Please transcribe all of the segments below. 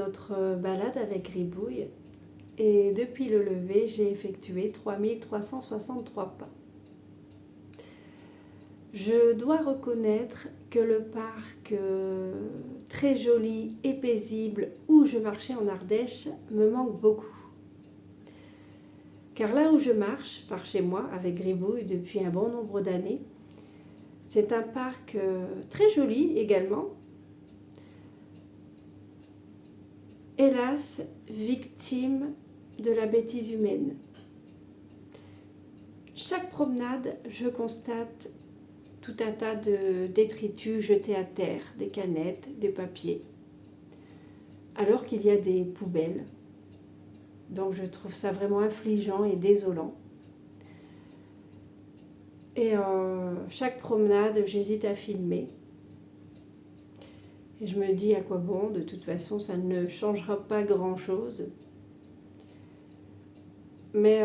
notre balade avec Gribouille et depuis le lever, j'ai effectué 3363 pas. Je dois reconnaître que le parc très joli et paisible où je marchais en Ardèche me manque beaucoup. Car là où je marche, par chez moi, avec Gribouille depuis un bon nombre d'années, c'est un parc très joli également. Hélas, victime de la bêtise humaine. Chaque promenade, je constate tout un tas de détritus jetés à terre, des canettes, des papiers, alors qu'il y a des poubelles. Donc je trouve ça vraiment affligeant et désolant. Et chaque promenade, j'hésite à filmer. Et je me dis à quoi bon, de toute façon ça ne changera pas grand-chose. Mais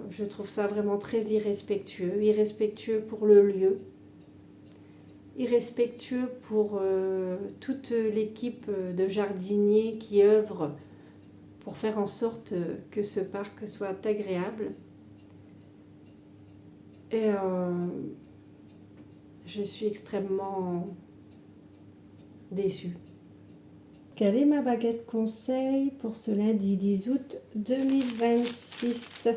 je trouve ça vraiment très irrespectueux pour le lieu, irrespectueux pour toute l'équipe de jardiniers qui œuvrent pour faire en sorte que ce parc soit agréable. Et je suis extrêmement déçue. Quelle est ma baguette conseil pour ce lundi 10 août 2026?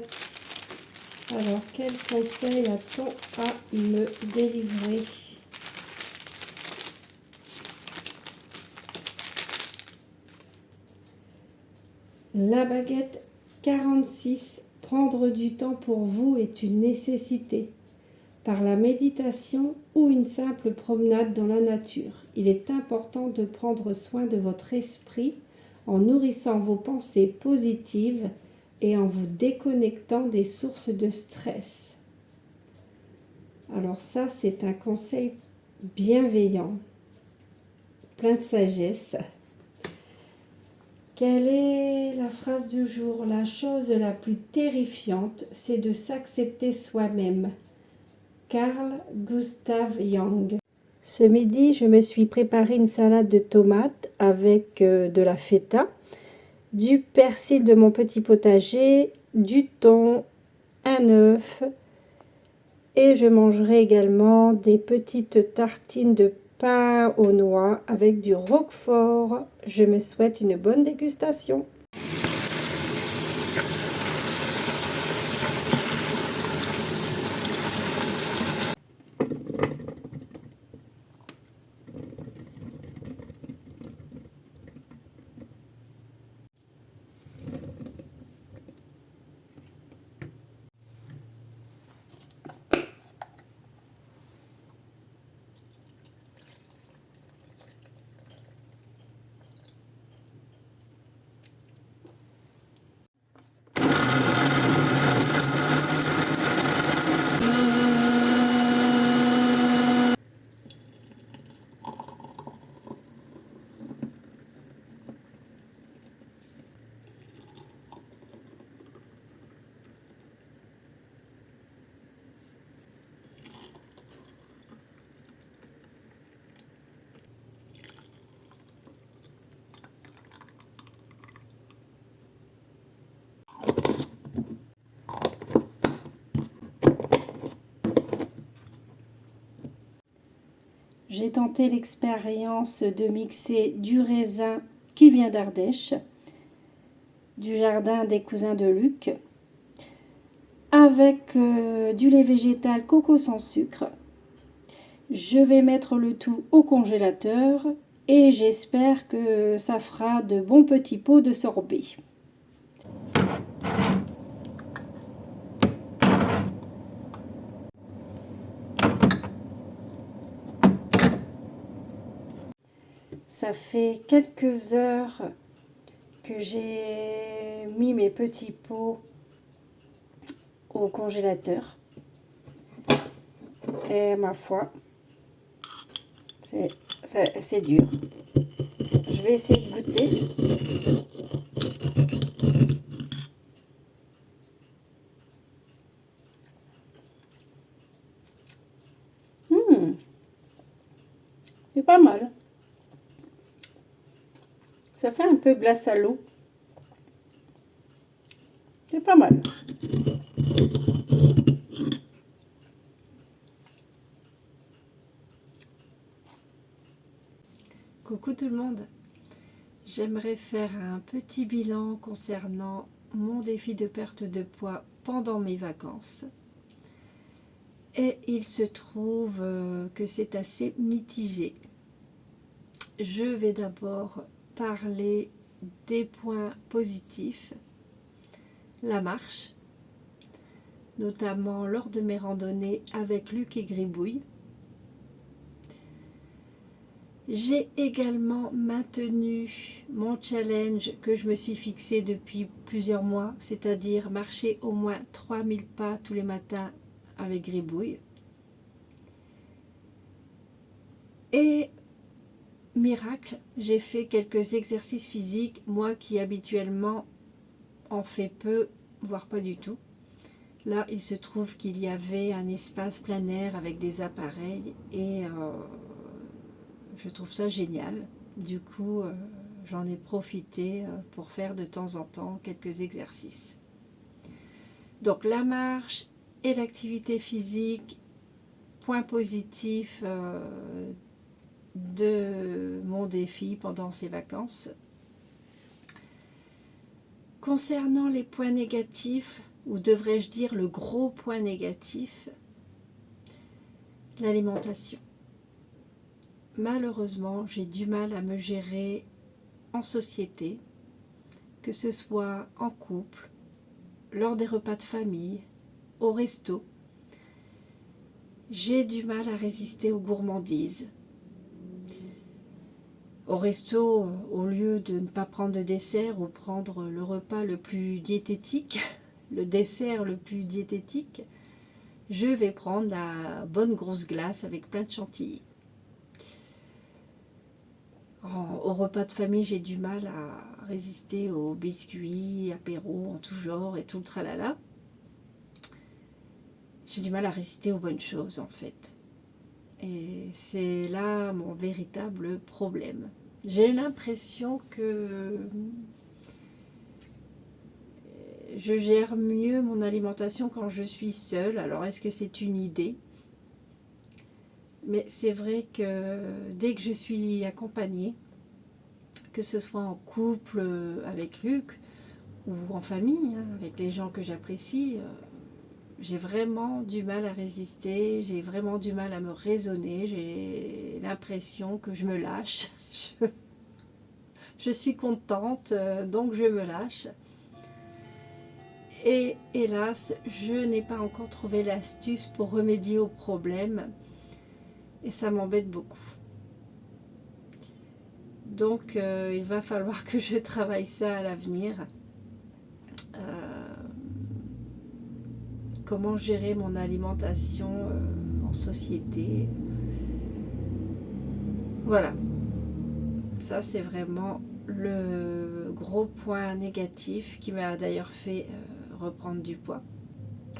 Alors, quel conseil a-t-on à me délivrer? La baguette 46, prendre du temps pour vous est une nécessité. Par la méditation ou une simple promenade dans la nature, il est important de prendre soin de votre esprit en nourrissant vos pensées positives et en vous déconnectant des sources de stress. Alors ça, c'est un conseil bienveillant, plein de sagesse. Quelle est la phrase du jour? La chose la plus terrifiante, c'est de s'accepter soi-même. Carl Gustav Jung. Ce midi, je me suis préparé une salade de tomates avec de la feta, du persil de mon petit potager, du thon, un œuf et je mangerai également des petites tartines de pain aux noix avec du roquefort. Je me souhaite une bonne dégustation. J'ai tenté l'expérience de mixer du raisin qui vient d'Ardèche, du jardin des cousins de Luc, avec du lait végétal coco sans sucre. Je vais mettre le tout au congélateur et j'espère que ça fera de bons petits pots de sorbet. Ça fait quelques heures que j'ai mis mes petits pots au congélateur. Et ma foi, c'est dur. Je vais essayer de goûter. C'est pas mal. Ça fait un peu glace à l'eau. C'est pas mal. Coucou tout le monde, j'aimerais faire un petit bilan concernant mon défi de perte de poids pendant mes vacances. Et il se trouve que c'est assez mitigé. Je vais d'abord parler des points positifs. La marche, notamment lors de mes randonnées avec Luc et Gribouille. J'ai également maintenu mon challenge que je me suis fixé depuis plusieurs mois, c'est-à-dire marcher au moins 3000 pas tous les matins avec Gribouille. Et miracle, j'ai fait quelques exercices physiques, moi qui habituellement en fais peu, voire pas du tout. Là, il se trouve qu'il y avait un espace plein air avec des appareils et je trouve ça génial. Du coup, j'en ai profité pour faire de temps en temps quelques exercices. Donc la marche et l'activité physique, point positif de mon défi pendant ces vacances. Concernant les points négatifs, ou devrais-je dire le gros point négatif, l'alimentation. Malheureusement, j'ai du mal à me gérer en société, que ce soit en couple, lors des repas de famille, au resto. J'ai du mal à résister aux gourmandises. Au resto, au lieu de ne pas prendre de dessert ou prendre le repas le plus diététique, le dessert le plus diététique, je vais prendre la bonne grosse glace avec plein de chantilly. Au repas de famille, j'ai du mal à résister aux biscuits, apéros en tout genre et tout le tralala. J'ai du mal à résister aux bonnes choses en fait. Et c'est là mon véritable problème. J'ai l'impression que je gère mieux mon alimentation quand je suis seule. Alors est-ce que c'est une idée ? Mais c'est vrai que dès que je suis accompagnée, que ce soit en couple avec Luc ou en famille, avec les gens que j'apprécie, j'ai vraiment du mal à résister, j'ai vraiment du mal à me raisonner, j'ai l'impression que je me lâche. Je suis contente, donc je me lâche. Et hélas, je n'ai pas encore trouvé l'astuce pour remédier au problème et ça m'embête beaucoup. Donc il va falloir que je travaille ça à l'avenir. Comment gérer mon alimentation en société. Voilà. Ça c'est vraiment le gros point négatif qui m'a d'ailleurs fait reprendre du poids.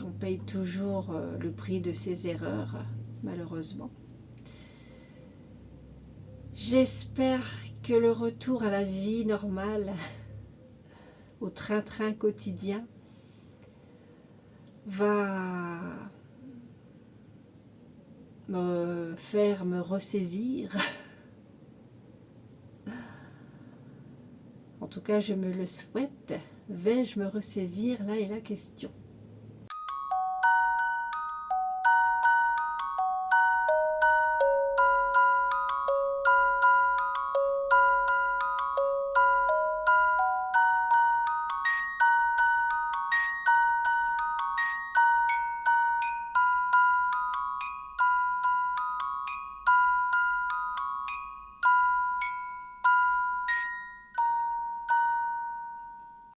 On paye toujours le prix de ses erreurs, malheureusement. J'espère que le retour à la vie normale, au train-train quotidien, va me faire me ressaisir. En tout cas, je me le souhaite. Vais-je me ressaisir? Là est la question.